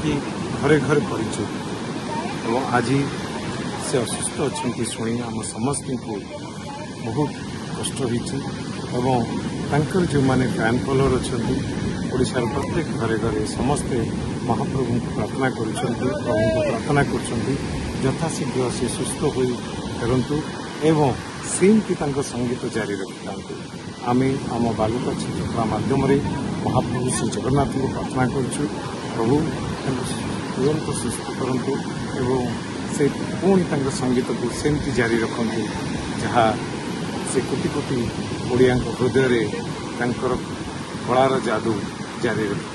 कि घरे घरे परिचित और आज से असुस्थ अच्छा शुणी आम समस्त को बहुत कष्ट होकर जो मैंने फैन फॉलोअर अच्छा ओडार प्रत्येक घरे घरे समस्ते महाप्रभु को प्रार्थना प्रभु को प्रार्थना करथाशीघ्र से सुस्थ हो फेरतु एवं सेमती संगीत जारी रखी आम आम बालुका चित्रकला मध्यम महाप्रभु श्री जगन्नाथ को प्रार्थना करुँ प्रभु तुरंत सुस्थ करंतु एवं से पुणी संगीत को सेमती जारी रखु जहाँ से कोटि कोटि ओडिया हृदय कलार जादू जारी रख